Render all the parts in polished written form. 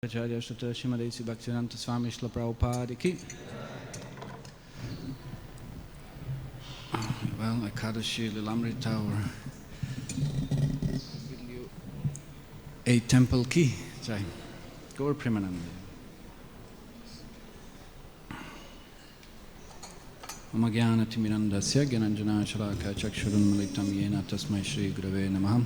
Acharya Shutra Srimad Bhaktivedanta Swami Srila Prabhupada ki. Well, Ekadashi Lilamrita or a temple ki. Jai. Gaur Premananda. Mama Jnana Timirandasya Gyananjana Shalaka Chakshurun Malitam Yena Tasmai Shri Gurave Namaha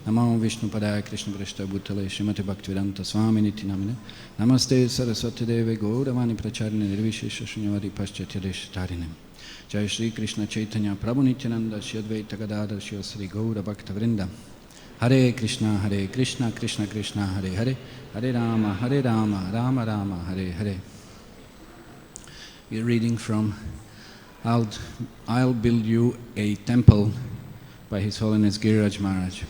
Namo Vishnu Padaya Krishna Prishta Bhutale Srimati Bhaktivedanta Swami Niti Namine Namaste Saraswati Deve Gauravani Pracharine Nirvishesha Shunyavadi Paschatya Deshatarine Jai Shri Krishna Chaitanya Prabhu Nityananda Shri Advaita Gadadhar Shri Sri Gaura Bhakta Vrinda Hare Krishna Krishna Krishna Hare Hare Hare Rama Rama Rama Hare Hare. We are reading from I'll build you a temple by His Holiness Giriraj Maharaj.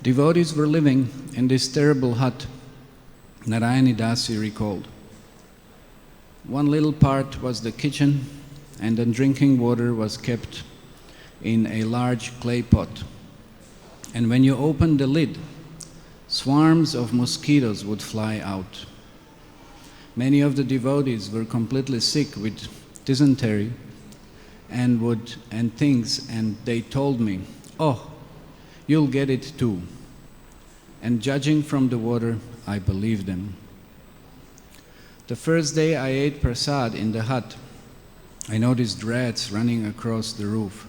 Devotees were living in this terrible hut, Narayani Dasi recalled. One little part was the kitchen, and the drinking water was kept in a large clay pot. And when you opened the lid, swarms of mosquitoes would fly out. Many of the devotees were completely sick with dysentery and they told me, "Oh, you'll get it too." And judging from the water, I believed them. The first day I ate prasad in the hut, I noticed rats running across the roof.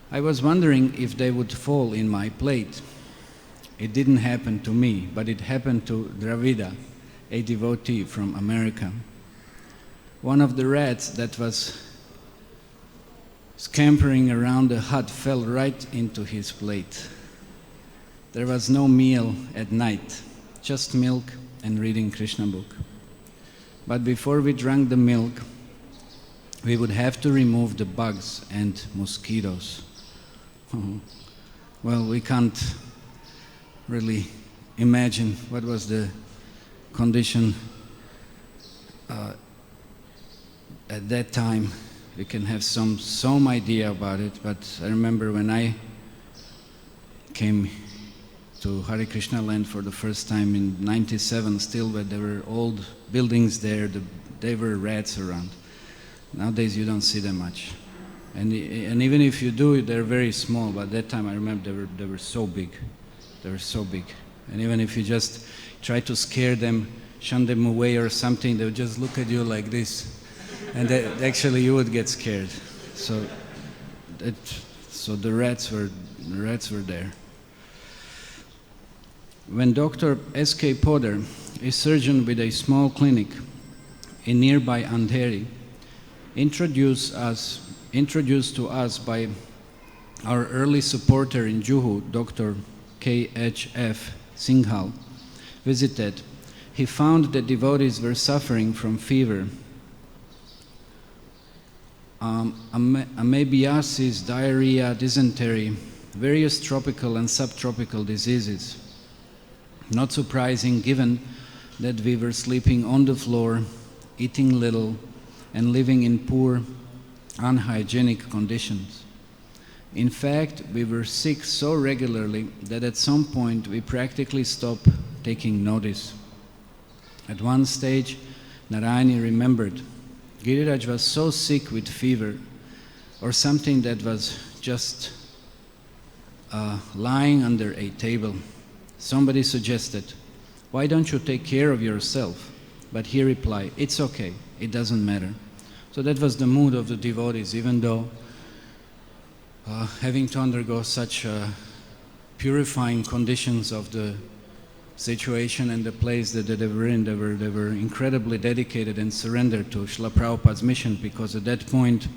I was wondering if they would fall in my plate. It didn't happen to me, but it happened to Dravida, a devotee from America. One of the rats that was scampering around the hut fell right into his plate. There was no meal at night, just milk and reading Krishna book. But before we drank the milk, we would have to remove the bugs and mosquitoes. Well, we can't really imagine what was the condition at that time. We can have some idea about it, but I remember when I came to Hare Krishna land for the first time in '97, still where there were old buildings there, there were rats around. Nowadays you don't see them much. And even if you do, they're very small. But at that time, I remember they were so big. They were so big. And even if you just try to scare them, shun them away or something, they would just look at you like this. And actually, you would get scared. So the rats were there. When Dr. S.K. Poddar, a surgeon with a small clinic in nearby Andheri, introduced to us by our early supporter in Juhu, Dr. K.H.F. Singhal, visited, he found that devotees were suffering from fever, amebiasis, diarrhea, dysentery, various tropical and subtropical diseases. Not surprising given that we were sleeping on the floor, eating little, and living in poor, unhygienic conditions. In fact, we were sick so regularly that at some point we practically stopped taking notice. At one stage, Narayani remembered, Giriraj was so sick with fever or something that was just lying under a table. Somebody suggested, "Why don't you take care of yourself?" But he replied, "It's okay, it doesn't matter." So that was the mood of the devotees, even though having to undergo such purifying conditions of the situation and the place that they were in, they were incredibly dedicated and surrendered to Srila Prabhupada's mission, because at that point,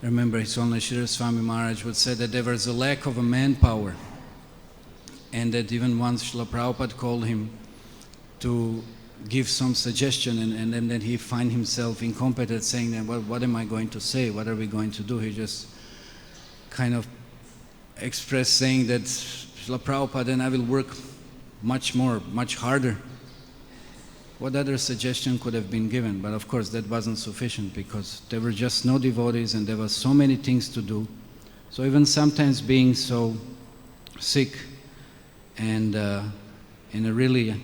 I remember His Holiness Sri Swami Maharaj would say that there was a lack of a manpower, and that even once Srila Prabhupada called him to give some suggestion, and then he find himself incompetent, saying that, "Well, what am I going to say? What are we going to do?" He just kind of expressed saying that, "Srila Prabhupada, then I will work much more, much harder." what other suggestion could have been given? But of course that wasn't sufficient, because there were just no devotees and there were so many things to do. So even sometimes being so sick and in a really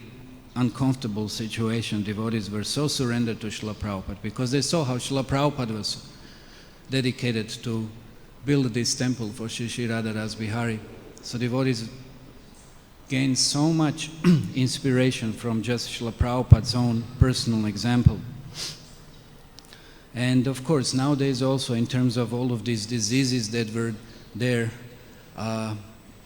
uncomfortable situation, devotees were so surrendered to Srila Prabhupada, because they saw how Srila Prabhupada was dedicated to build this temple for Shri Shri Radha Ras Bihari. So devotees gained so much inspiration from just Srila Prabhupada's own personal example. And of course, nowadays also, in terms of all of these diseases that were there,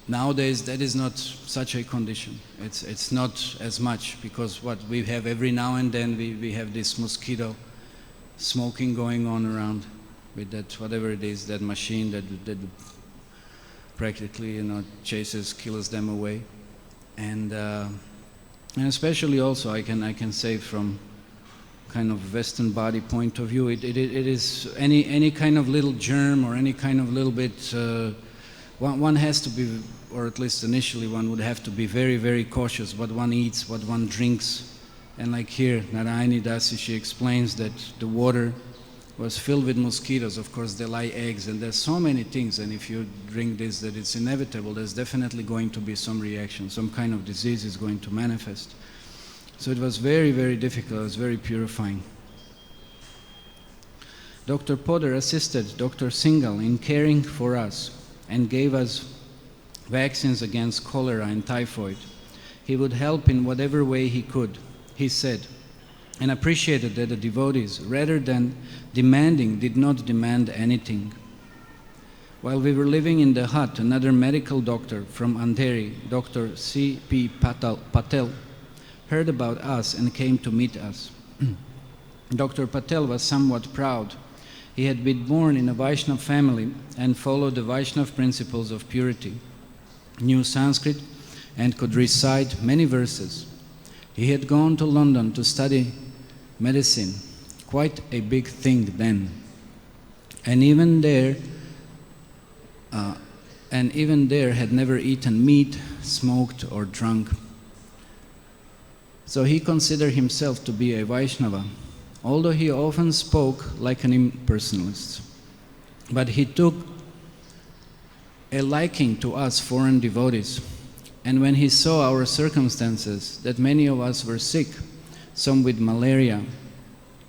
nowadays that is not such a condition. It's not as much, because what we have every now and then, we have this mosquito smoking going on around with that, whatever it is, that machine that practically, kills them away. And especially also, I can say from kind of Western body point of view, it is any kind of little germ or any kind of little bit, one has to be, or at least initially one would have to be very, very cautious what one eats, what one drinks. And like here, Narayani Dasi, she explains that the water was filled with mosquitoes. Of course, they lay eggs, and there's so many things, and if you drink this, that it's inevitable, there's definitely going to be some reaction, some kind of disease is going to manifest. So it was very, very difficult, it was very purifying. Dr. Potter assisted Dr. Singhal in caring for us and gave us vaccines against cholera and typhoid. He would help in whatever way he could, he said, and appreciated that the devotees, rather than demanding, did not demand anything. While we were living in the hut, another medical doctor from Andheri, Dr. C.P. Patel, heard about us and came to meet us. Dr. Patel was somewhat proud. He had been born in a Vaishnava family and followed the Vaishnava principles of purity, knew Sanskrit and could recite many verses. He had gone to London to study medicine, quite a big thing then. And even there had never eaten meat, smoked or drunk. So he considered himself to be a Vaishnava, although he often spoke like an impersonalist. But he took a liking to us foreign devotees. And when he saw our circumstances, that many of us were sick, some with malaria,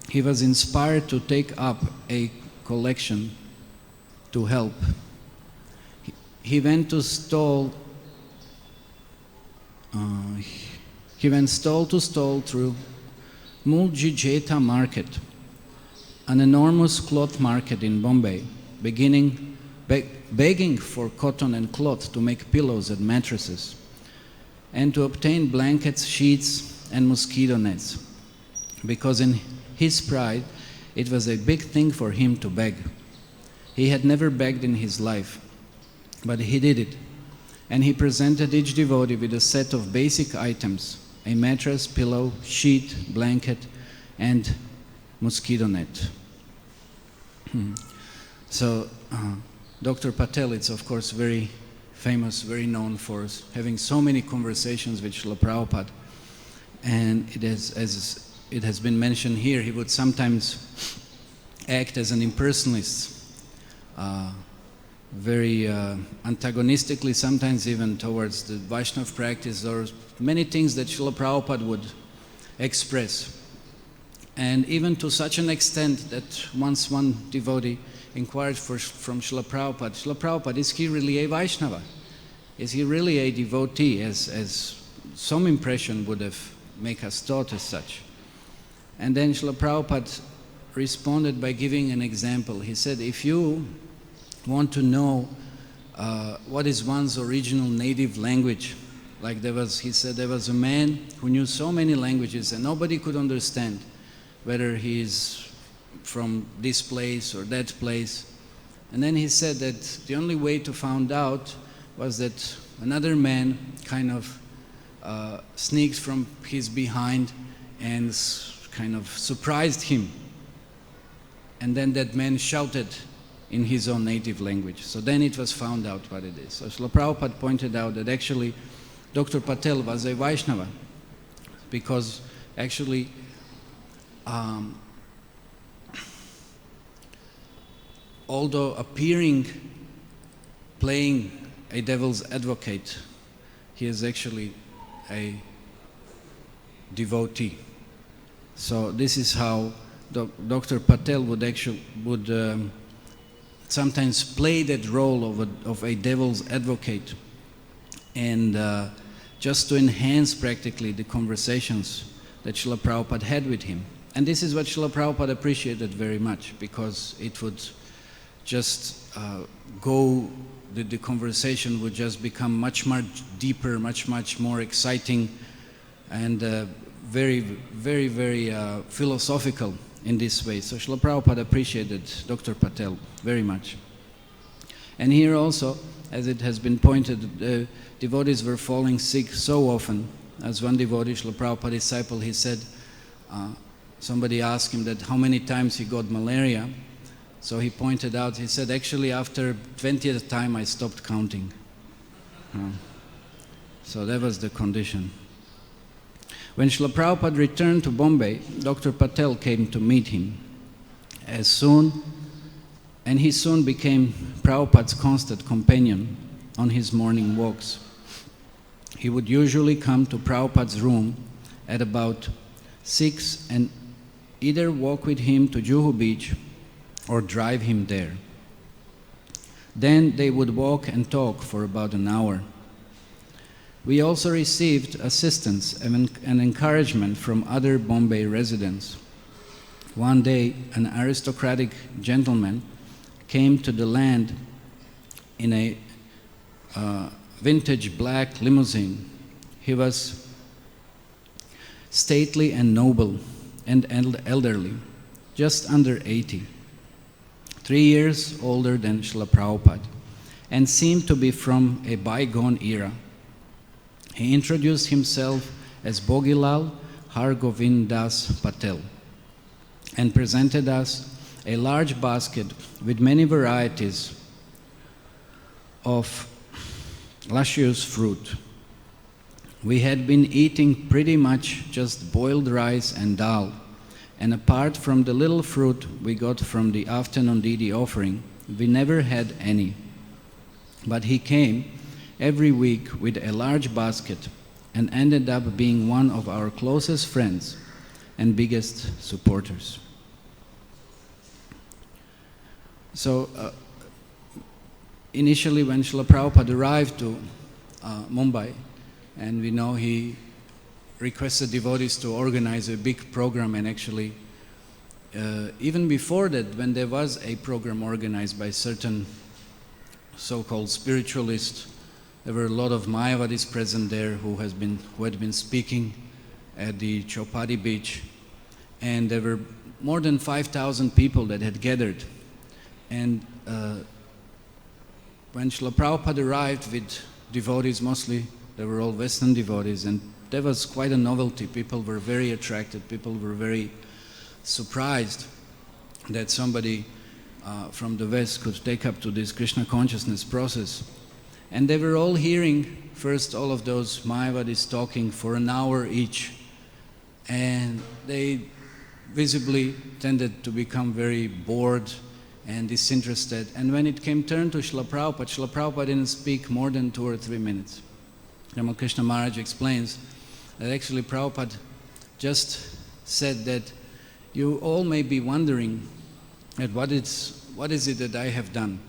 he was inspired to take up a collection to help. He went stall to stall through Muljijeta market, an enormous cloth market in Bombay, begging for cotton and cloth to make pillows and mattresses, and to obtain blankets, sheets, and mosquito nets, because in his pride, it was a big thing for him to beg. He had never begged in his life, but he did it, and he presented each devotee with a set of basic items: a mattress, pillow, sheet, blanket, and mosquito net. So Dr. Patel is of course very famous, very known for having so many conversations with Srila Prabhupada, and as it has been mentioned here, he would sometimes act as an impersonalist, very antagonistically, sometimes even towards the Vaishnava practice, or many things that Srila Prabhupada would express. And even to such an extent that once one devotee inquired from Srila Prabhupada, is he really a Vaishnava? Is he really a devotee, as some impression would have make us thought as such? And then Srila Prabhupada responded by giving an example. He said, if you want to know what is one's original native language, like he said there was a man who knew so many languages and nobody could understand whether he is from this place or that place. And then he said that the only way to find out was that another man kind of sneaked from his behind and kind of surprised him. And then that man shouted in his own native language. So then it was found out what it is. So Srila Prabhupada pointed out that actually Dr. Patel was a Vaishnava, because actually although playing a devil's advocate, he is actually a devotee. So this is how Dr. Patel would sometimes play that role of a devil's advocate, and just to enhance practically the conversations that Srila Prabhupada had with him. And this is what Srila Prabhupada appreciated very much, because it would just the conversation would just become much more deeper, much more exciting, and very, very, very philosophical in this way. So Srila Prabhupada appreciated Dr. Patel very much. And here also, as it has been pointed, the devotees were falling sick so often. As one devotee, Srila Prabhupada disciple, he said, somebody asked him that how many times he got malaria. So he pointed out, he said, actually after 20th time I stopped counting. So that was the condition. When Srila Prabhupada returned to Bombay, Dr. Patel came to meet him. And he soon became Prabhupada's constant companion on his morning walks. He would usually come to Prabhupada's room at about 6 and either walk with him to Juhu beach or drive him there. Then they would walk and talk for about an hour. We also received assistance and encouragement from other Bombay residents. One day, an aristocratic gentleman came to the land in a vintage black limousine. He was stately and noble and elderly, just under 80, 3 years older than Srila Prabhupada, and seemed to be from a bygone era. He introduced himself as Bhogilal Hargovindas Patel and presented us a large basket with many varieties of luscious fruit. We had been eating pretty much just boiled rice and dal, and apart from the little fruit we got from the afternoon Didi offering, we never had any. But he came every week with a large basket and ended up being one of our closest friends and biggest supporters. So initially when Srila Prabhupada arrived to Mumbai, and we know he requested devotees to organize a big program, and actually even before that, when there was a program organized by certain so-called spiritualists, there were a lot of Mayavadis present there who had been speaking at the Chowpatty beach, and there were more than 5,000 people that had gathered. And when Srila Prabhupada arrived with devotees, mostly they were all Western devotees, and that was quite a novelty. People were very attracted, people were very surprised that somebody from the West could take up to this Krishna consciousness process. And they were all hearing first all of those Mayavadis talking for an hour each, and they visibly tended to become very bored and disinterested. And when it came turn to Srila Prabhupada didn't speak more than 2 or 3 minutes. Ramakrishna Maharaj explains that actually Prabhupada just said that you all may be wondering at what is it that I have done,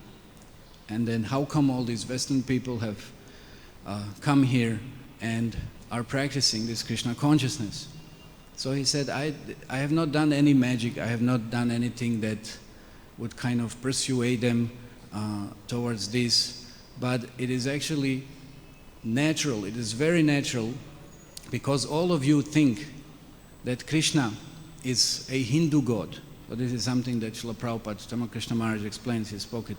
and then how come all these Western people have come here and are practicing this Krishna consciousness. So he said, I have not done any magic, I have not done anything that would kind of persuade them towards this, but it is actually natural, it is very natural, because all of you think that Krishna is a Hindu god. So this is something that Srila Prabhupada, Ramakrishna Maharaj explains. He spoke it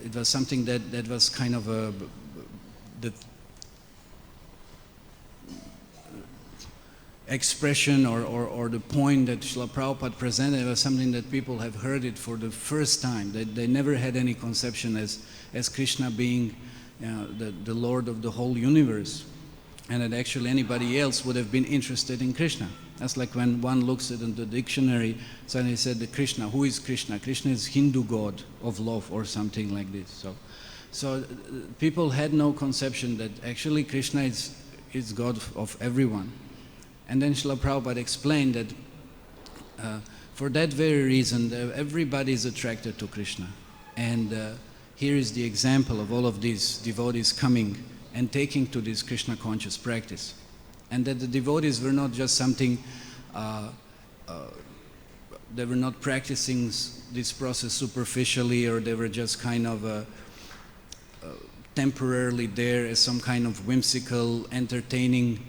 it was something that was kind of the expression or the point that Srila Prabhupada presented was something that people have heard it for the first time. They never had any conception as Krishna being the Lord of the whole universe. and that actually anybody else would have been interested in Krishna. That's like when one looks at the dictionary, suddenly said that Krishna, who is Krishna? Krishna is Hindu god of love or something like this. So people had no conception that actually Krishna is God of everyone. And then Srila Prabhupada explained that for that very reason, everybody is attracted to Krishna. And here is the example of all of these devotees coming and taking to this Krishna conscious practice. And that the devotees were not just something, they were not practicing this process superficially, or they were just kind of temporarily there as some kind of whimsical, entertaining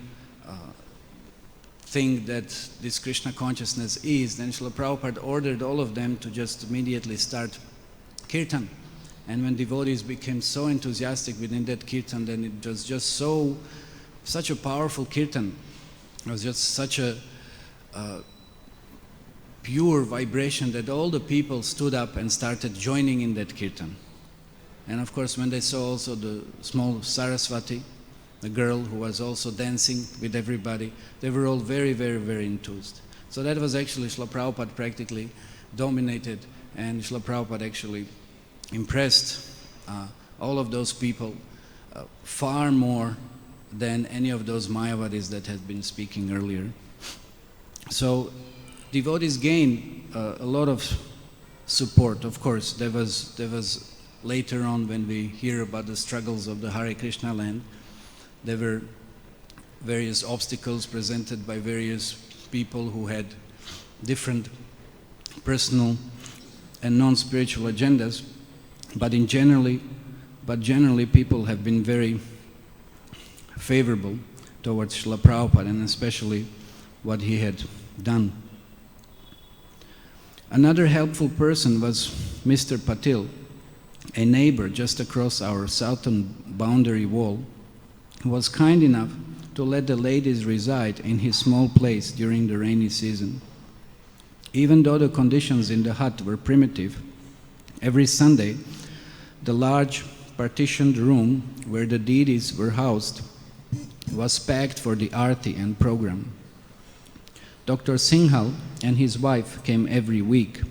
thing that this Krishna consciousness is. Then Srila Prabhupada ordered all of them to just immediately start kirtan. And when devotees became so enthusiastic within that kirtan, then it was just such a powerful kirtan. It was just such a pure vibration that all the people stood up and started joining in that kirtan. And of course, when they saw also the small Saraswati, the girl who was also dancing with everybody, they were all very, very, very enthused. So that was actually Srila Prabhupada practically dominated, and Srila Prabhupada actually impressed all of those people far more than any of those Mayavadis that had been speaking earlier. So devotees gain a lot of support. Of course, there was later on, when we hear about the struggles of the Hare Krishna land, there were various obstacles presented by various people who had different personal and non-spiritual agendas. But generally, people have been very favorable towards Srila Prabhupada, and especially what he had done. Another helpful person was Mr. Patil, a neighbor just across our southern boundary wall, who was kind enough to let the ladies reside in his small place during the rainy season. Even though the conditions in the hut were primitive, every Sunday, the large partitioned room where the deities were housed was packed for the arti and program. Dr. Singhal and his wife came every week,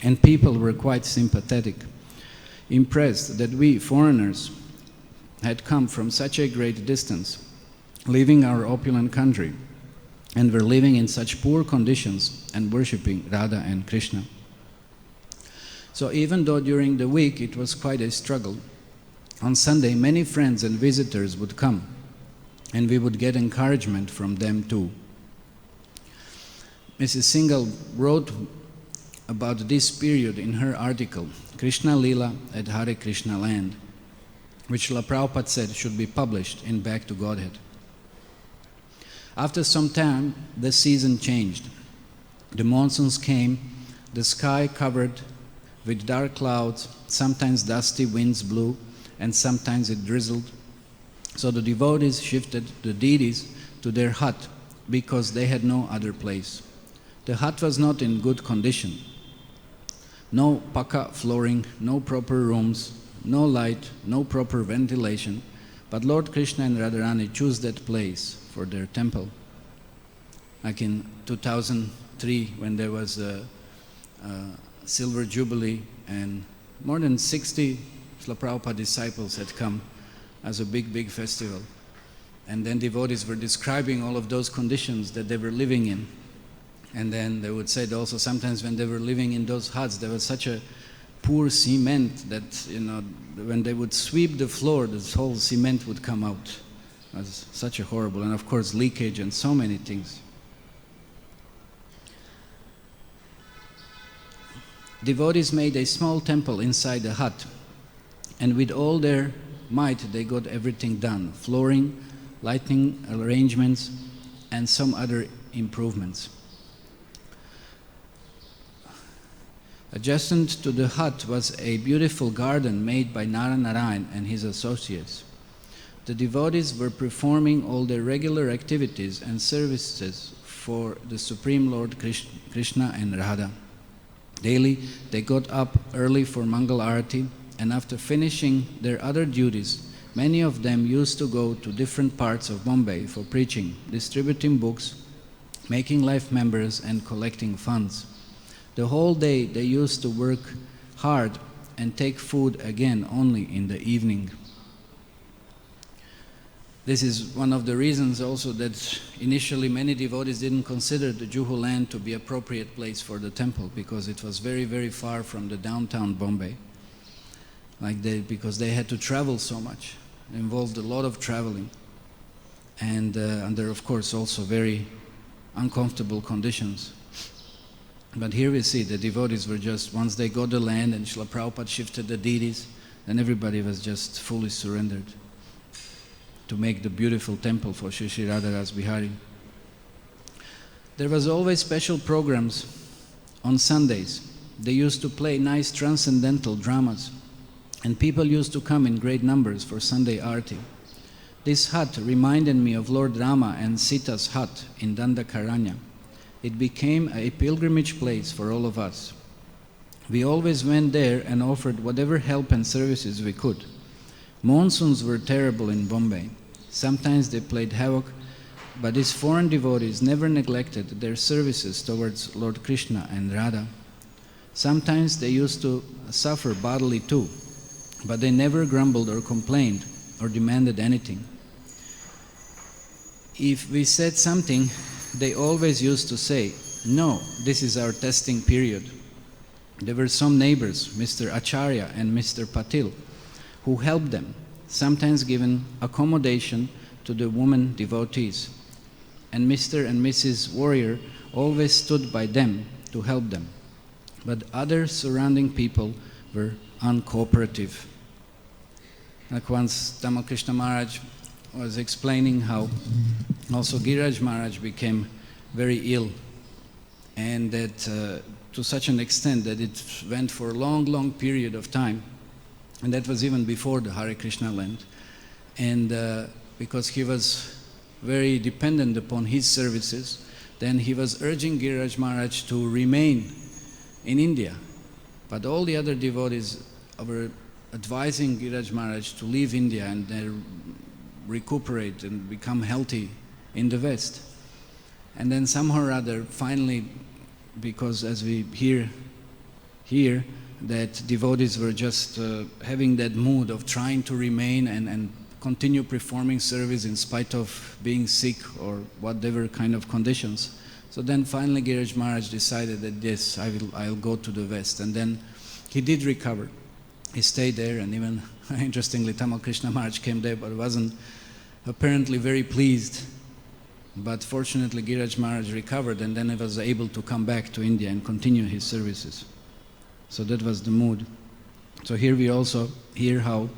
and people were quite sympathetic, impressed that we foreigners had come from such a great distance, leaving our opulent country, and were living in such poor conditions and worshipping Radha and Krishna. So even though during the week it was quite a struggle, on Sunday many friends and visitors would come, and we would get encouragement from them too. Mrs. Singhal wrote about this period in her article, Krishna Leela at Hare Krishna Land, which Srila Prabhupada said should be published in Back to Godhead. After some time, the season changed. The monsoons came, the sky covered with dark clouds, sometimes dusty winds blew, and sometimes it drizzled. So the devotees shifted the deities to their hut because they had no other place. The hut was not in good condition. No paka flooring, no proper rooms, no light, no proper ventilation, but Lord Krishna and Radharani chose that place for their temple. Like in 2003, when there was a Silver Jubilee, and more than 60 Srila Prabhupada disciples had come as a big festival. And then devotees were describing all of those conditions that they were living in. And then they would say that also sometimes when they were living in those huts, there was such a poor cement that, when they would sweep the floor, this whole cement would come out. It was such a horrible, and of course leakage and so many things. Devotees made a small temple inside the hut, and with all their might they got everything done: flooring, lighting arrangements, and some other improvements. Adjacent to the hut was a beautiful garden made by Narayan and his associates. The devotees were performing all their regular activities and services for the Supreme Lord Krishna and Radha. Daily, they got up early for Mangal Arati, and after finishing their other duties, Many of them used to go to different parts of Mumbai for preaching, distributing books, making life members and collecting funds. The whole day they used to work hard and take food again only in the evening. This is one of the reasons also that initially many devotees didn't consider the Juhu land to be an appropriate place for the temple, because it was very, very far from the downtown Bombay. Because they had to travel so much. It involved a lot of traveling. And under, of course, also very uncomfortable conditions. But here we see the devotees were just, once they got the land and Srila Prabhupada shifted the deities, then everybody was just fully surrendered to make the beautiful temple for Shri Shri Radharas Bihari. There was always special programs on Sundays. They used to play nice transcendental dramas, and people used to come in great numbers for Sunday Aarti. This hut reminded me of Lord Rama and Sita's hut in Dandakaranya. It became a pilgrimage place for all of us. We always went there and offered whatever help and services we could. Monsoons were terrible in Bombay. Sometimes they played havoc, but these foreign devotees never neglected their services towards Lord Krishna and Radha. Sometimes they used to suffer bodily too, but they never grumbled or complained or demanded anything. If we said something, they always used to say, "No, this is our testing period." There were some neighbors, Mr. Acharya and Mr. Patil, who helped them, sometimes given accommodation to the women devotees. And Mr. and Mrs. Warrior always stood by them to help them. But other surrounding people were uncooperative. Like once Tamal Krishna Maharaj was explaining how also Giriraj Maharaj became very ill, and that to such an extent that it went for a long, long period of time. And that was even before the Hare Krishna land. And because he was very dependent upon his services, then he was urging Giriraj Maharaj to remain in India. But all the other devotees were advising Giriraj Maharaj to leave India and then recuperate and become healthy in the West. And then somehow or other, finally, because as we hear here, that devotees were just having that mood of trying to remain and continue performing service in spite of being sick or whatever kind of conditions. So then finally Giriraj Maharaj decided that yes, I'll go to the West. And then he did recover. He stayed there, and even interestingly Tamal Krishna Maharaj came there but wasn't apparently very pleased. But fortunately Giriraj Maharaj recovered, and then he was able to come back to India and continue his services. So that was the mood. So here we also hear how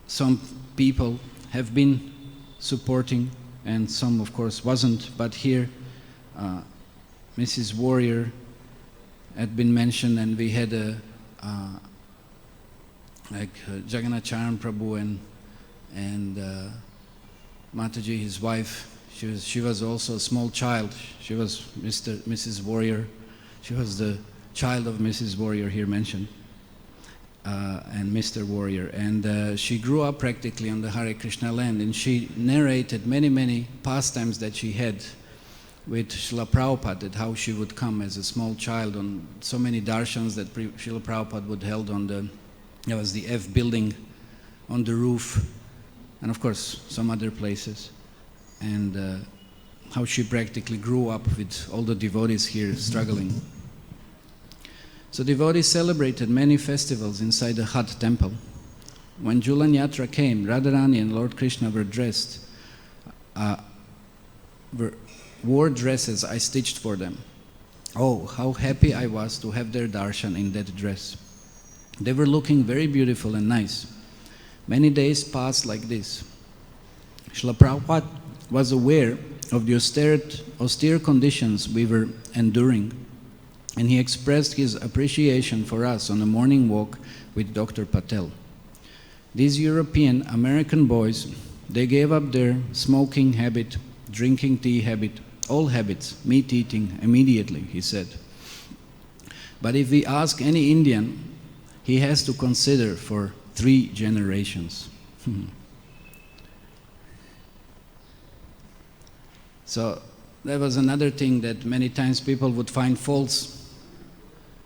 some people have been supporting and some of course wasn't, but here Mrs. Warrior had been mentioned, and we had Jagannath Charan Prabhu and Mataji, his wife. She was also a small child. She was Mrs. Warrior. She was the child of Mrs. Warrior here mentioned, and Mr. Warrior. And she grew up practically on the Hare Krishna land, and she narrated many, many pastimes that she had with Srila Prabhupada, that how she would come as a small child on so many darshans that Srila Prabhupada would held on there was the F building on the roof, and of course some other places. And how she practically grew up with all the devotees here struggling. So devotees celebrated many festivals inside the Hut temple. When Julan Yatra came, Radharani and Lord Krishna were dressed, wore dresses I stitched for them. Oh, how happy I was to have their darshan in that dress. They were looking very beautiful and nice. Many days passed like this. Srila Prabhupada was aware of the austere conditions we were enduring, and he expressed his appreciation for us on a morning walk with Dr. Patel. These European American boys, they gave up their smoking habit, drinking tea habit, all habits, meat eating immediately, he said. But if we ask any Indian, he has to consider for 3 generations. So that was another thing that many times people would find faults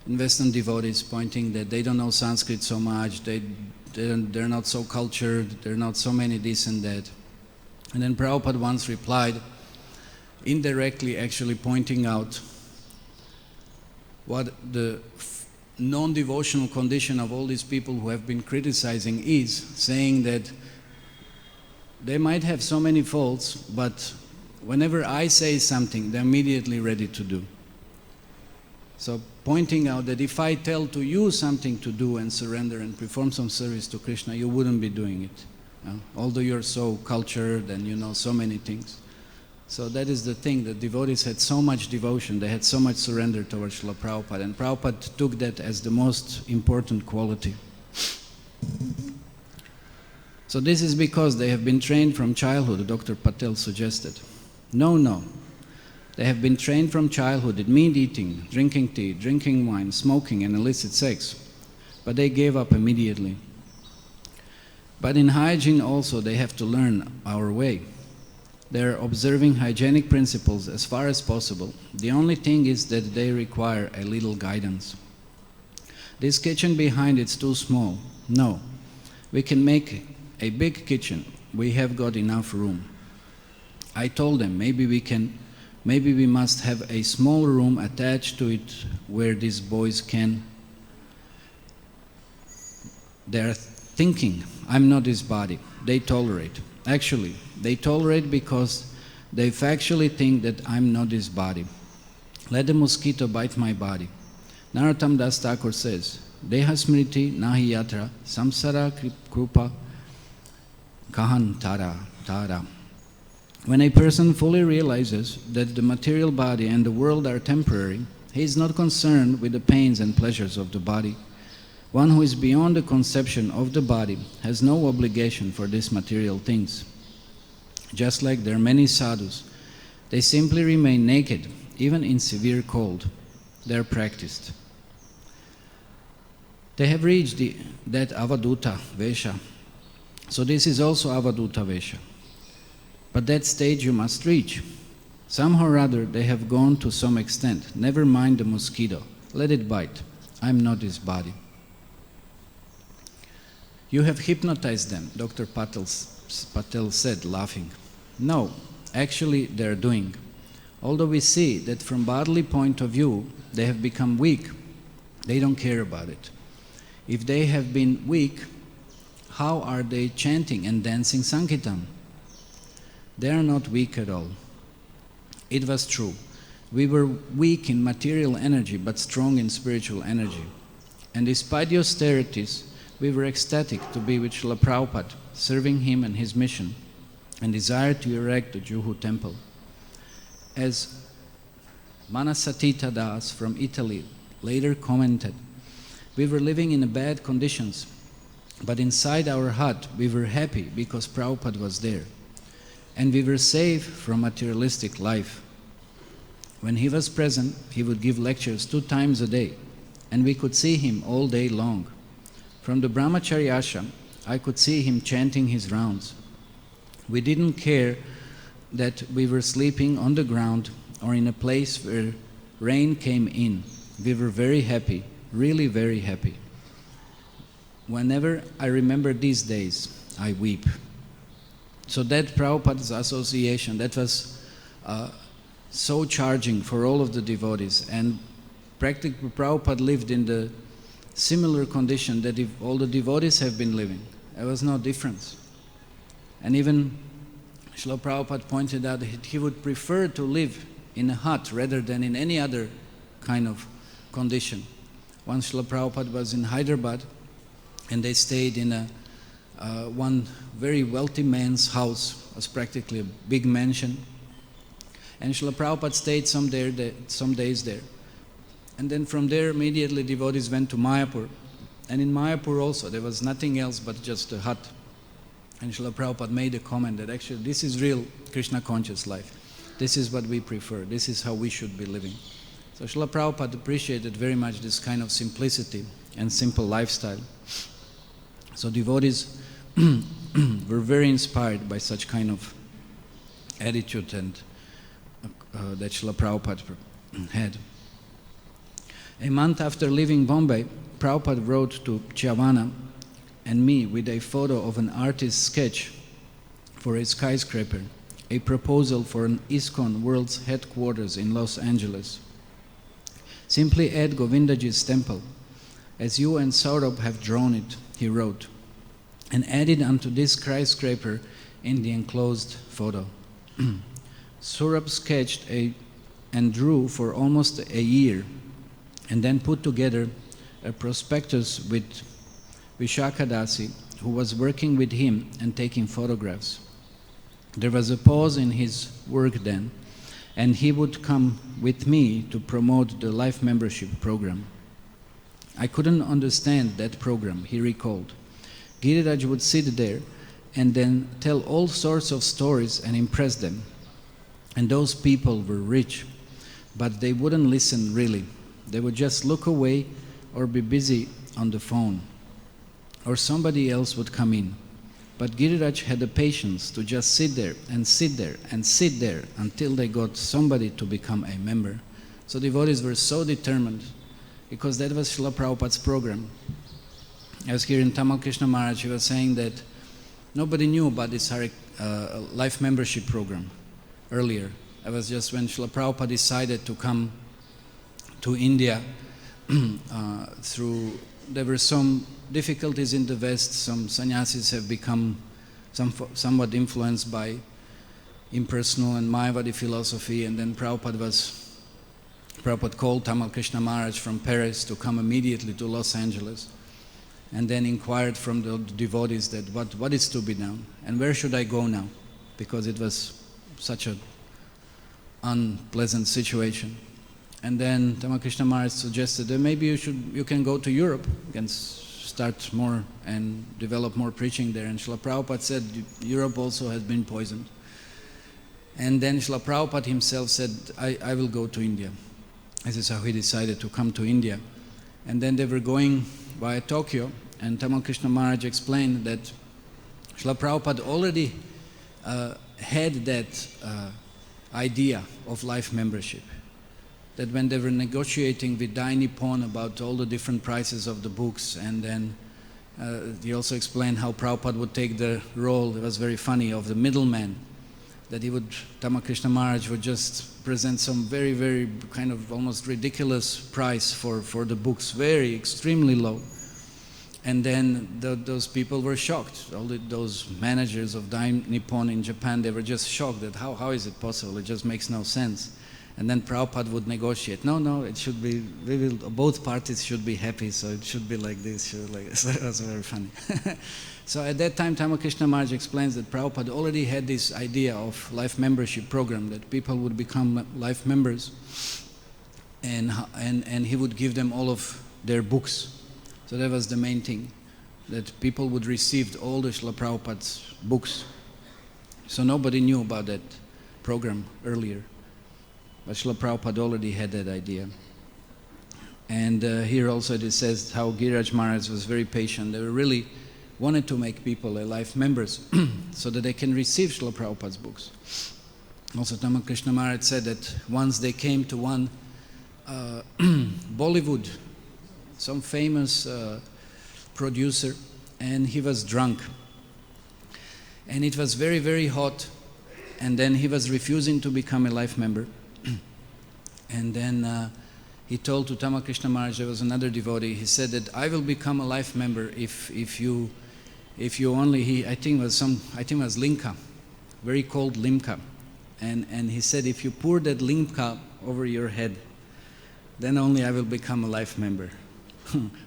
in Western devotees, pointing that they don't know Sanskrit so much, they're not so cultured, they're not so many this and that. And then Prabhupada once replied, indirectly actually pointing out what the non-devotional condition of all these people who have been criticizing is, saying that they might have so many faults, but whenever I say something, they're immediately ready to do. So pointing out that if I tell to you something to do and surrender and perform some service to Krishna, you wouldn't be doing it. Although you're so cultured and you know so many things. So that is the thing, the devotees had so much devotion, they had so much surrender towards Srila Prabhupada, and Prabhupada took that as the most important quality. So this is because they have been trained from childhood, Dr. Patel suggested. No. They have been trained from childhood in meat eating, drinking tea, drinking wine, smoking and illicit sex. But they gave up immediately. But in hygiene also they have to learn our way. They are observing hygienic principles as far as possible. The only thing is that they require a little guidance. This kitchen behind it's too small. No, we can make a big kitchen. We have got enough room. I told them maybe we must have a small room attached to it where these boys can. They're thinking, I'm not his body. They tolerate. Actually, they tolerate because they factually think that I'm not his body. Let the mosquito bite my body. Narottam Das Thakur says, Deha smriti nahi yatra samsara krupa kahan tara. When a person fully realizes that the material body and the world are temporary, he is not concerned with the pains and pleasures of the body. One who is beyond the conception of the body has no obligation for these material things. Just like there are many sadhus, they simply remain naked, even in severe cold. They are practiced. They have reached that avaduta vesha. So this is also avaduta vesha. But that stage you must reach. Somehow or other they have gone to some extent. Never mind the mosquito. Let it bite. I'm not his body. You have hypnotized them, Dr. Patel said, laughing. No, actually they are doing. Although we see that from bodily point of view, they have become weak, they don't care about it. If they have been weak, how are they chanting and dancing Sankirtan? They are not weak at all. It was true. We were weak in material energy, but strong in spiritual energy. And despite the austerities, we were ecstatic to be with Srila Prabhupada, serving him and his mission, and desired to erect the Juhu temple. As Manasatita Das from Italy later commented, we were living in bad conditions, but inside our hut we were happy because Prabhupada was there. And we were safe from materialistic life. When he was present, he would give lectures 2 times a day, and we could see him all day long. From the Brahmachari ashram, I could see him chanting his rounds. We didn't care that we were sleeping on the ground or in a place where rain came in. We were very happy, really very happy. Whenever I remember these days, I weep. So that Prabhupada's association, that was so charging for all of the devotees. And practically Prabhupada lived in the similar condition that all the devotees have been living. There was no difference. And even Srila Prabhupada pointed out that he would prefer to live in a hut rather than in any other kind of condition. Once Srila Prabhupada was in Hyderabad, and they stayed in one very wealthy man's house. It was practically a big mansion. And Srila Prabhupada stayed some days there. And then from there, immediately devotees went to Mayapur. And in Mayapur also, there was nothing else but just a hut. And Srila Prabhupada made a comment that actually this is real Krishna conscious life. This is what we prefer. This is how we should be living. So Srila Prabhupada appreciated very much this kind of simplicity and simple lifestyle. So devotees were very inspired by such kind of attitude and that Srila Prabhupada had. A month after leaving Bombay, Prabhupada wrote to Chiavana and me with a photo of an artist's sketch for a skyscraper, a proposal for an ISKCON World's headquarters in Los Angeles. Simply add Govindaji's temple, as you and Saurabh have drawn it, he wrote, and add it unto this skyscraper in the enclosed photo. Saurabh sketched and drew for almost a year, and then put together a prospectus with Vishakadasi, who was working with him and taking photographs. There was a pause in his work then, and he would come with me to promote the life membership program. I couldn't understand that program, he recalled. Giriraj would sit there and then tell all sorts of stories and impress them. And those people were rich, but they wouldn't listen really. They would just look away or be busy on the phone. Or somebody else would come in. But Giriraj had the patience to just sit there and sit there and sit there until they got somebody to become a member. So devotees were so determined, because that was Srila Prabhupada's program. I was hearing Tamal Krishna Maharaj, he was saying that nobody knew about this Hare, life membership program earlier. It was just when Srila Prabhupada decided to come to India there were some difficulties in the West. Some sannyasis have become somewhat influenced by impersonal and Mayavadi philosophy, and then Prabhupada called Tamal Krishna Maharaj from Paris to come immediately to Los Angeles, and then inquired from the devotees that what is to be done and where should I go now, because it was such an unpleasant situation. And then Tamal Krishna Maharaj suggested that maybe you can go to Europe, you can start more and develop more preaching there. And Srila Prabhupada said Europe also has been poisoned. And then Srila Prabhupada himself said, I will go to India. This is how he decided to come to India. And then they were going via Tokyo, and Tamal Krishna Maharaj explained that Srila Prabhupada already had that idea of life membership. That when they were negotiating with Dai Nippon about all the different prices of the books, and then he also explained how Prabhupada would take the role, it was very funny, of the middleman, that Tamal Krishna Maharaj would just present some very, very kind of almost ridiculous price for the books, very extremely low. And then those people were shocked. Those managers of Dai Nippon in Japan, they were just shocked that how is it possible? It just makes no sense. And then Prabhupada would negotiate. No, it should be, both parties should be happy, so it should be like this. So it was very funny. So at that time, Tamal Krishna Maharaj explains that Prabhupada already had this idea of life membership program, that people would become life members, and he would give them all of their books. So that was the main thing, that people would receive all the Srila Prabhupada's books. So nobody knew about that program earlier. But Srila Prabhupada already had that idea. And here also it says how Giriraj Maharaj was very patient. They really wanted to make people life members so that they can receive Srila Prabhupada's books. Also Tamal Krishna Maharaj said that once they came to one Bollywood, some famous producer, and he was drunk. And it was very, very hot, and then he was refusing to become a life member. And then he told to Tamal Krishna Maharaj, there was another devotee, he said that I will become a life member if you only, I think it was limca, very cold limca. And he said, if you pour that limca over your head, then only I will become a life member.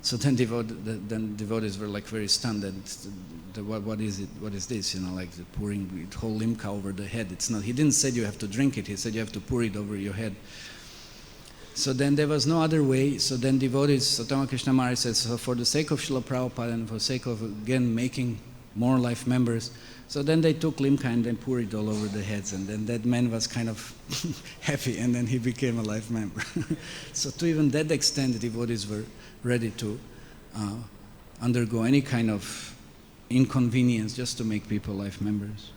So then devotees were like very stunned that what is it? What is this? Like the pouring the whole limca over the head. It's not. He didn't say you have to drink it. He said you have to pour it over your head. So then there was no other way. So then devotees, so Tamal Krishna Maharaj says, so for the sake of Srila Prabhupada and for the sake of again making more life members, so then they took limca and then poured it all over the heads, and then that man was kind of happy, and then he became a life member. So to even that extent, the devotees were ready to undergo any kind of inconvenience just to make people life members.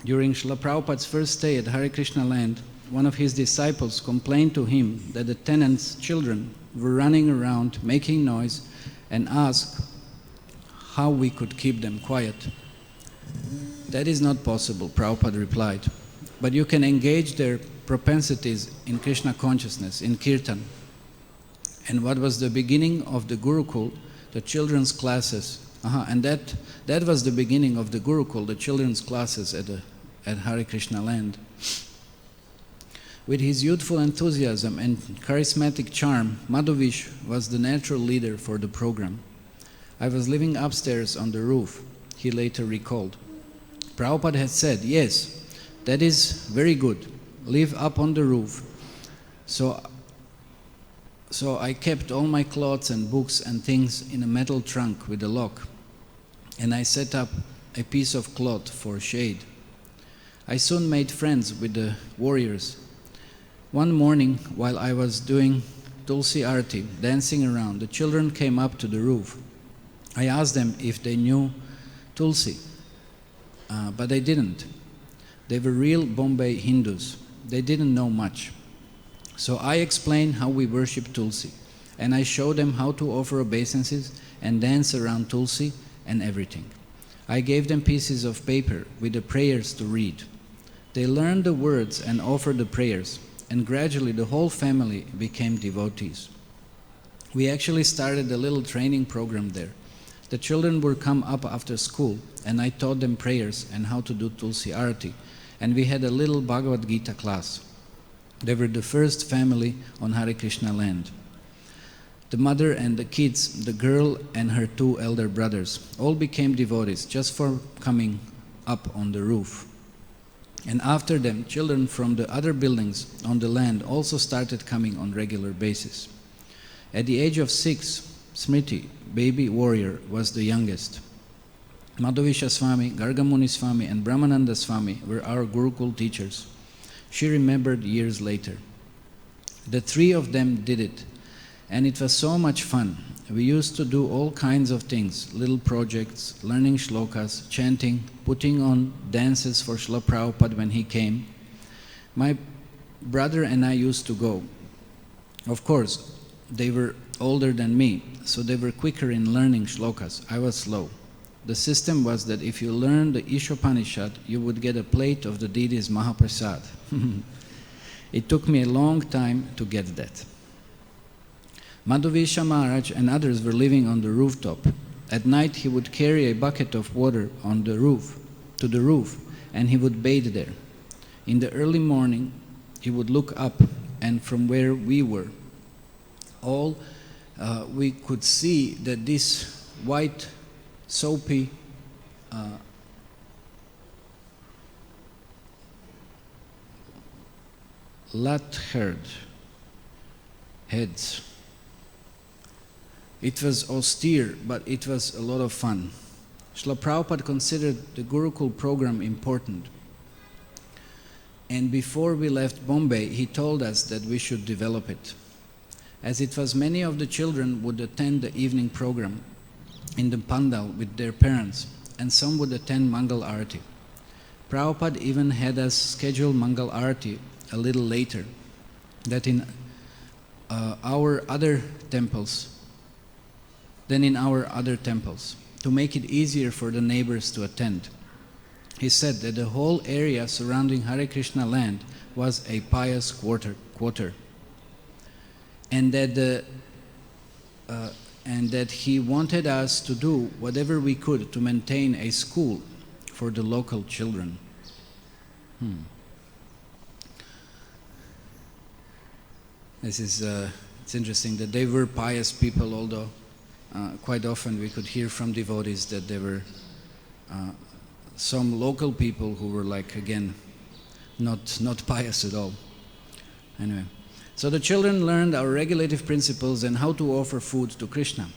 During Srila Prabhupada's first stay at Hare Krishna land, one of his disciples complained to him that the tenants' children were running around, making noise, and asked how we could keep them quiet. That is not possible, Prabhupada replied, but you can engage their propensities in Krishna consciousness, in kirtan. And what was the beginning of the Gurukul, the children's classes, and that was the beginning of the Gurukul, the children's classes at Hare Krishna land. With his youthful enthusiasm and charismatic charm, Madhavish was the natural leader for the program. I was living upstairs on the roof, he later recalled. Prabhupada had said, yes, that is very good, live up on the roof. So I kept all my clothes and books and things in a metal trunk with a lock, and I set up a piece of cloth for shade. I soon made friends with the warriors. One morning, while I was doing Tulsi Arati, dancing around, the children came up to the roof. I asked them if they knew Tulsi, but they didn't. They were real Bombay Hindus. They didn't know much. So I explained how we worship Tulsi, and I showed them how to offer obeisances and dance around Tulsi and everything. I gave them pieces of paper with the prayers to read. They learned the words and offered the prayers, and gradually the whole family became devotees. We actually started a little training program there. The children would come up after school, and I taught them prayers and how to do Tulsi Arati, and we had a little Bhagavad Gita class. They were the first family on Hare Krishna land. The mother and the kids, the girl and her two elder brothers, all became devotees just for coming up on the roof. And after them, children from the other buildings on the land also started coming on regular basis. At the age of 6, Smriti, baby warrior, was the youngest. Madhavisha Swami, Gargamuni Swami and Brahmananda Swami were our Gurukul teachers. She remembered years later. The three of them did it, and it was so much fun. We used to do all kinds of things, little projects, learning shlokas, chanting, putting on dances for Srila Prabhupada when he came. My brother and I used to go. Of course, they were older than me, so they were quicker in learning shlokas. I was slow. The system was that if you learned the Ishopanishad, you would get a plate of the deity's Mahaprasad. It took me a long time to get that. Madhavisha Maharaj and others were living on the rooftop. At night he would carry a bucket of water on the roof, to the roof, and he would bathe there. In the early morning he would look up, and from where we were, we could see that this white, soapy lat-haired heads. It was austere, but it was a lot of fun. Srila Prabhupada considered the Gurukul program important. And before we left Bombay, he told us that we should develop it. As it was, many of the children would attend the evening program in the pandal with their parents, and some would attend Mangal Arati. Prabhupada even had us schedule Mangal Arati a little later, that in our other temples, to make it easier for the neighbors to attend. He said that the whole area surrounding Hare Krishna land was a pious quarter, and that he wanted us to do whatever we could to maintain a school for the local children. This is it's interesting that they were pious people, although quite often we could hear from devotees that there were some local people who were like, again, not pious at all. Anyway, so the children learned our regulative principles and how to offer food to Krishna.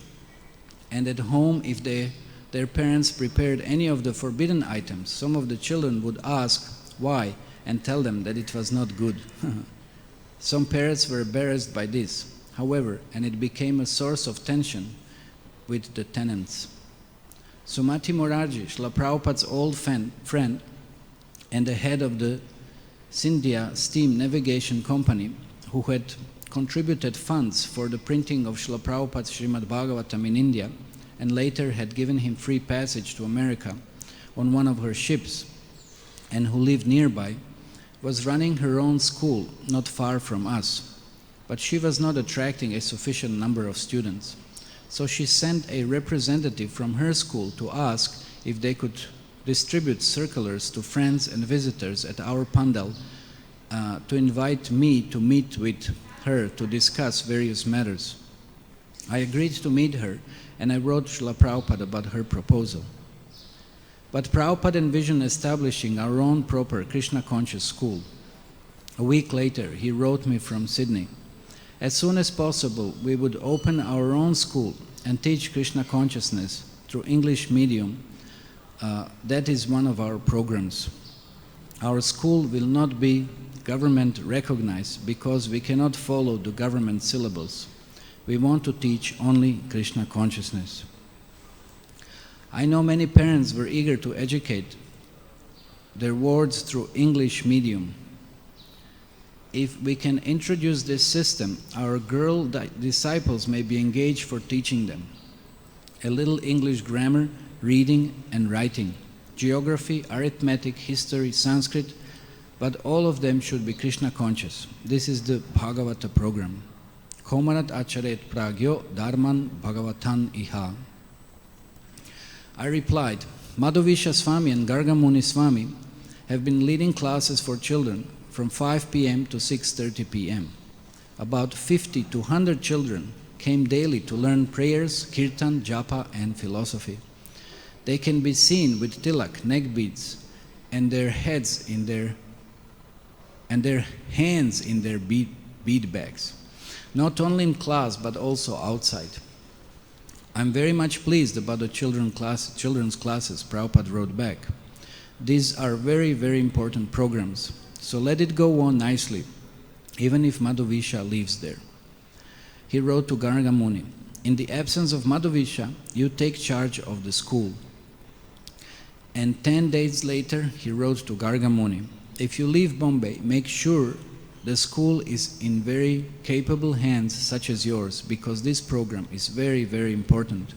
And at home, if their parents prepared any of the forbidden items, some of the children would ask why and tell them that it was not good. Some parents were embarrassed by this. however, and it became a source of tension with the tenants. Sumati Morarji, Srila Prabhupada's old friend and the head of the Scindia Steam Navigation Company, who had contributed funds for the printing of Srila Prabhupada's Srimad Bhagavatam in India, and later had given him free passage to America on one of her ships, and who lived nearby, was running her own school not far from us. But she was not attracting a sufficient number of students. So she sent a representative from her school to ask if they could distribute circulars to friends and visitors at our pandal to invite me to meet with her to discuss various matters. I agreed to meet her, and I wrote Srila Prabhupada about her proposal. But Prabhupada envisioned establishing our own proper Krishna-conscious school. A week later, he wrote me from Sydney. As soon as possible, we would open our own school and teach Krishna consciousness through English medium. That is one of our programs. Our school will not be government recognized because we cannot follow the government syllables. We want to teach only Krishna consciousness. I know many parents were eager to educate their wards through English medium. If we can introduce this system, our girl disciples may be engaged for teaching them a little English grammar, reading and writing, geography, arithmetic, history, Sanskrit, but all of them should be Krishna conscious. This is the Bhagavata program. Komarat acharet pragyo dharman bhagavatan iha. I replied, Madhavisha Swami and Garga Muni Swami have been leading classes for children from 5 p.m. to 6:30 p.m. About 50 to 100 children came daily to learn prayers, kirtan, japa and philosophy. They can be seen with tilak, neck beads, and their hands in their bead bags. Not only in class but also outside. I'm very much pleased about the children's classes, Prabhupada wrote back. These are very, very important programs, so let it go on nicely, even if Madhavisha lives there. He wrote to Garga Muni, in the absence of Madhavisha, you take charge of the school. And 10 days later, he wrote to Garga Muni, if you leave Bombay, make sure the school is in very capable hands such as yours, because this program is very, very important.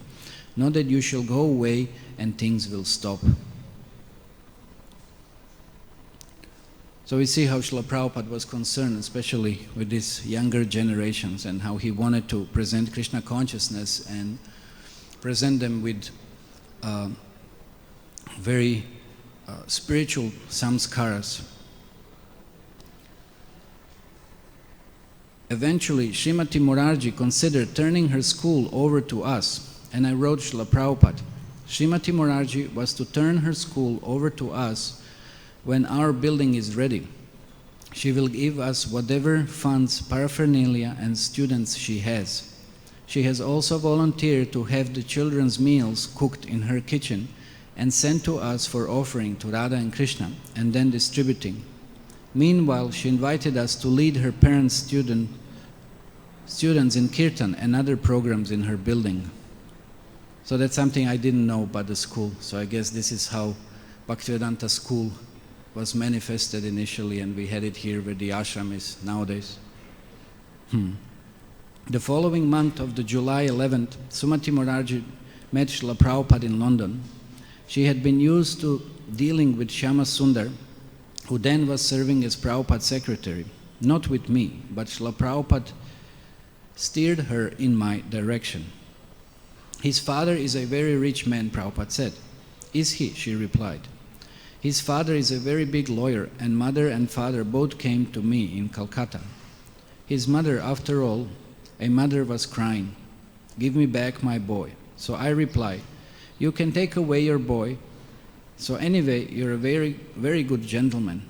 Not that you shall go away and things will stop. So we see how Srila Prabhupada was concerned, especially with these younger generations, and how he wanted to present Krishna consciousness and present them with very spiritual samskaras. Eventually, Srimati Morarji considered turning her school over to us, and I wrote Srila Prabhupada. Srimati Morarji was to turn her school over to us when our building is ready. She will give us whatever funds, paraphernalia and students she has. She has also volunteered to have the children's meals cooked in her kitchen and sent to us for offering to Radha and Krishna and then distributing. Meanwhile, she invited us to lead her parents' students in Kirtan and other programs in her building. So that's something I didn't know about the school. So I guess this is how Bhaktivedanta school was manifested initially, and we had it here where the ashram is nowadays. The following month of the July 11th, Sumati Morarji met Srila Prabhupada in London. She had been used to dealing with Shyama Sundar, who then was serving as Prabhupada's secretary. Not with me, but Srila Prabhupada steered her in my direction. His father is a very rich man, Prabhupada said. Is he? She replied. His father is a very big lawyer, and mother and father both came to me in Calcutta. His mother, after all, a mother was crying, give me back my boy. So I replied, you can take away your boy. So anyway, you're a very, very good gentleman,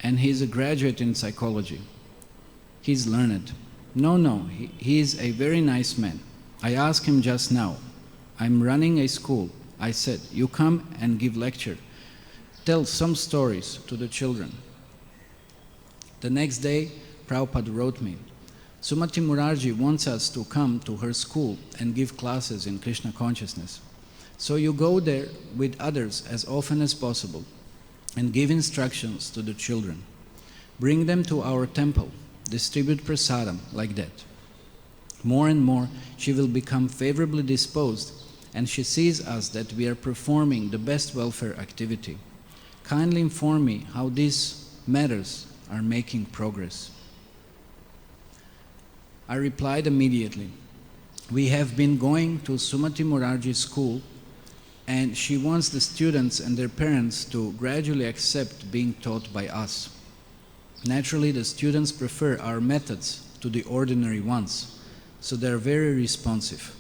and he's a graduate in psychology. He's learned. No, he is a very nice man. I asked him just now, I'm running a school. I said, you come and give lecture. Tell some stories to the children. The next day, Prabhupada wrote me, Sumati Murarji wants us to come to her school and give classes in Krishna consciousness. So you go there with others as often as possible and give instructions to the children. Bring them to our temple, distribute prasadam like that. More and more she will become favorably disposed, and she sees us that we are performing the best welfare activity. Kindly inform me how these matters are making progress. I replied immediately, we have been going to Sumati Murarji's school, and she wants the students and their parents to gradually accept being taught by us. Naturally, the students prefer our methods to the ordinary ones, so they are very responsive.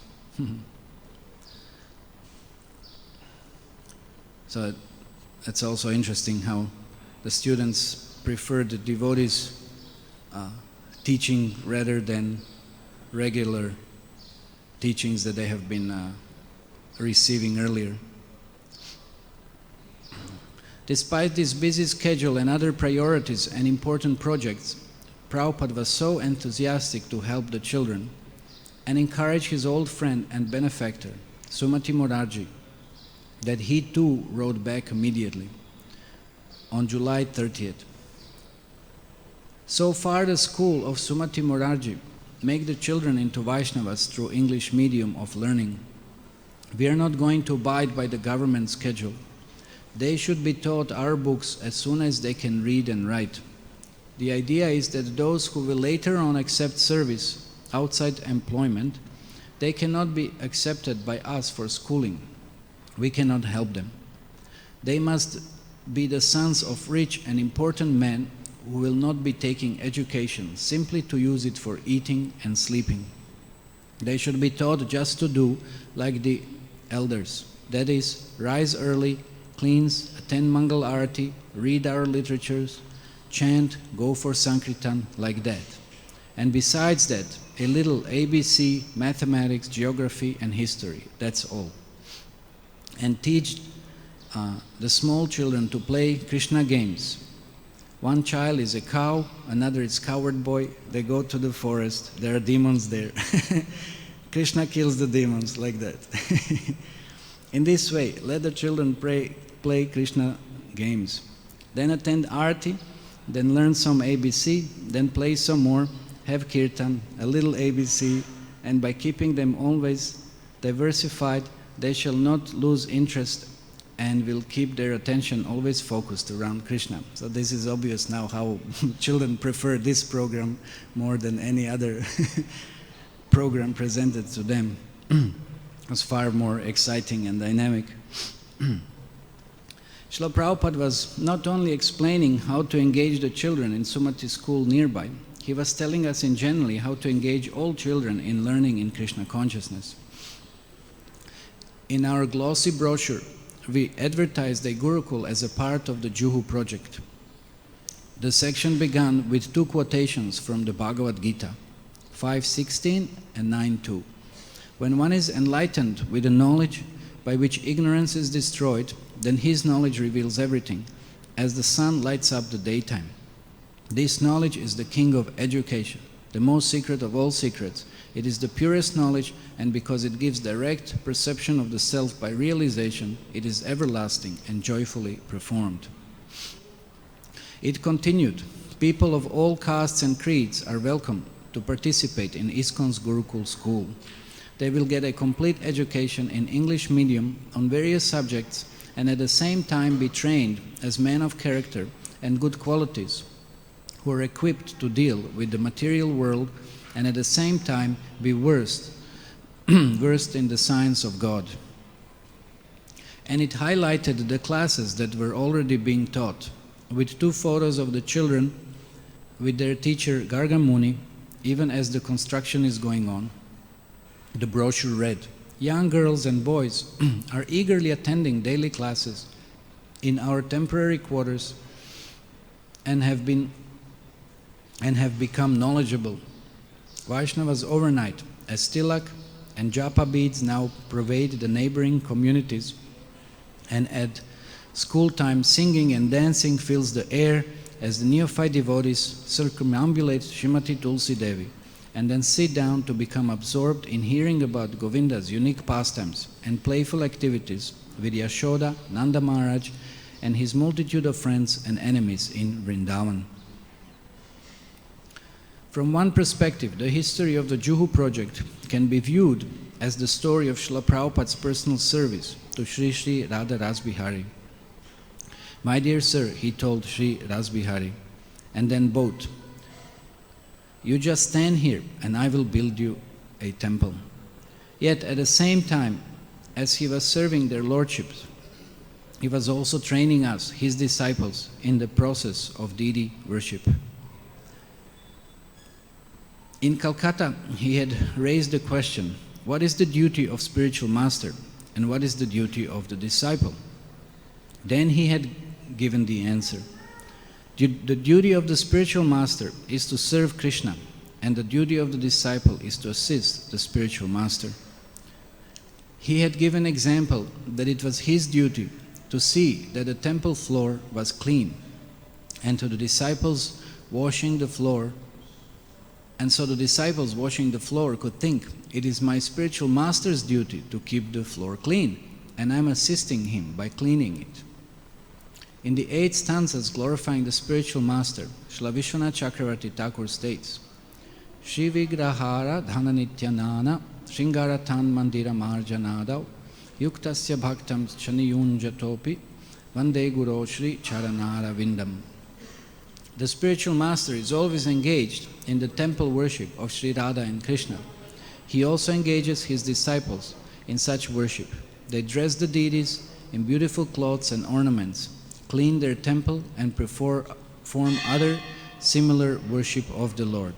So it's also interesting how the students prefer the devotees' teaching rather than regular teachings that they have been receiving earlier. Despite this busy schedule and other priorities and important projects, Prabhupada was so enthusiastic to help the children and encourage his old friend and benefactor, Sumati Murarji, that he too wrote back immediately on July 30th. So far the school of Sumati Murarji make the children into Vaishnavas through English medium of learning. We are not going to abide by the government schedule. They should be taught our books as soon as they can read and write. The idea is that those who will later on accept service outside employment, they cannot be accepted by us for schooling. We cannot help them. They must be the sons of rich and important men who will not be taking education simply to use it for eating and sleeping. They should be taught just to do like the elders, that is, rise early, cleanse, attend Mangal Arati, read our literatures, chant, go for Sankirtan, like that. And besides that, a little ABC, mathematics, geography and history, that's all. And teach the small children to play Krishna games. One child is a cow, another is coward boy, they go to the forest, there are demons there. Krishna kills the demons, like that. In this way, let the children play Krishna games. Then attend Arati, then learn some ABC, then play some more, have Kirtan, a little ABC, and by keeping them always diversified, they shall not lose interest and will keep their attention always focused around Krishna. So this is obvious now how children prefer this program more than any other program presented to them. It was far more exciting and dynamic. Srila Prabhupada was not only explaining how to engage the children in Sumati school nearby, he was telling us in general how to engage all children in learning in Krishna consciousness. In our glossy brochure, we advertised a Gurukul as a part of the Juhu project. The section began with 2 quotations from the Bhagavad Gita, 5.16 and 9.2. When one is enlightened with the knowledge by which ignorance is destroyed, then his knowledge reveals everything, as the sun lights up the daytime. This knowledge is the king of education, the most secret of all secrets. It is the purest knowledge, and because it gives direct perception of the self by realization, it is everlasting and joyfully performed. It continued, people of all castes and creeds are welcome to participate in ISKCON's Gurukul school. They will get a complete education in English medium on various subjects and at the same time be trained as men of character and good qualities who are equipped to deal with the material world and at the same time be versed in the science of God. And it highlighted the classes that were already being taught, with 2 photos of the children with their teacher Garga Muni, even as the construction is going on. The brochure read, young girls and boys are eagerly attending daily classes in our temporary quarters and have become knowledgeable. Vaishnavas overnight, as tilak and japa beads now pervade the neighboring communities, and at school time singing and dancing fills the air as the neophyte devotees circumambulate Srimati Tulsi Devi and then sit down to become absorbed in hearing about Govinda's unique pastimes and playful activities with Yashoda, Nanda Maharaj, and his multitude of friends and enemies in Vrindavan. From one perspective, the history of the Juhu project can be viewed as the story of Srila Prabhupada's personal service to Sri Sri Radha Rasbihari. My dear sir, he told Sri Rasbihari, and then both, you just stand here and I will build you a temple. Yet at the same time, as he was serving their lordships, he was also training us, his disciples, in the process of deity worship. In Calcutta, he had raised the question, what is the duty of spiritual master and what is the duty of the disciple? Then he had given the answer. The duty of the spiritual master is to serve Krishna, and the duty of the disciple is to assist the spiritual master. He had given example that it was his duty to see that the temple floor was clean, and to the disciples washing the floor, and so the disciples washing the floor could think, it is my spiritual master's duty to keep the floor clean, and I am assisting him by cleaning it. In the 8 stanzas glorifying the spiritual master, Srila Vishwanath Chakravarti Thakur states, Shri Vigrahara Dhananityanana Shringara Tan Mandira Marjanadav Yuktasya Bhaktam Chaniyunjatopi Vande Guru Shri Charanara Vindam. The spiritual master is always engaged in the temple worship of Sri Radha and Krishna. He also engages his disciples in such worship. They dress the deities in beautiful clothes and ornaments, clean their temple, and perform other similar worship of the Lord.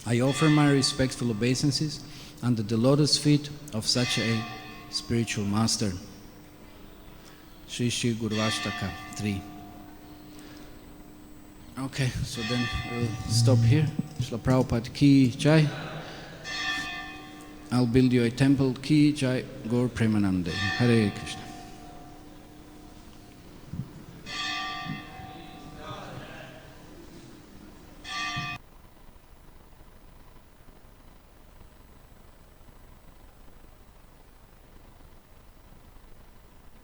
I offer my respectful obeisances under the lotus feet of such a spiritual master. Shri Shri Gurvashtaka 3. Okay, so then we'll stop here. Srila Prabhupada Ki Jai. I'll build you a temple. Ki Jai Gaur Premanande. Hare Krishna.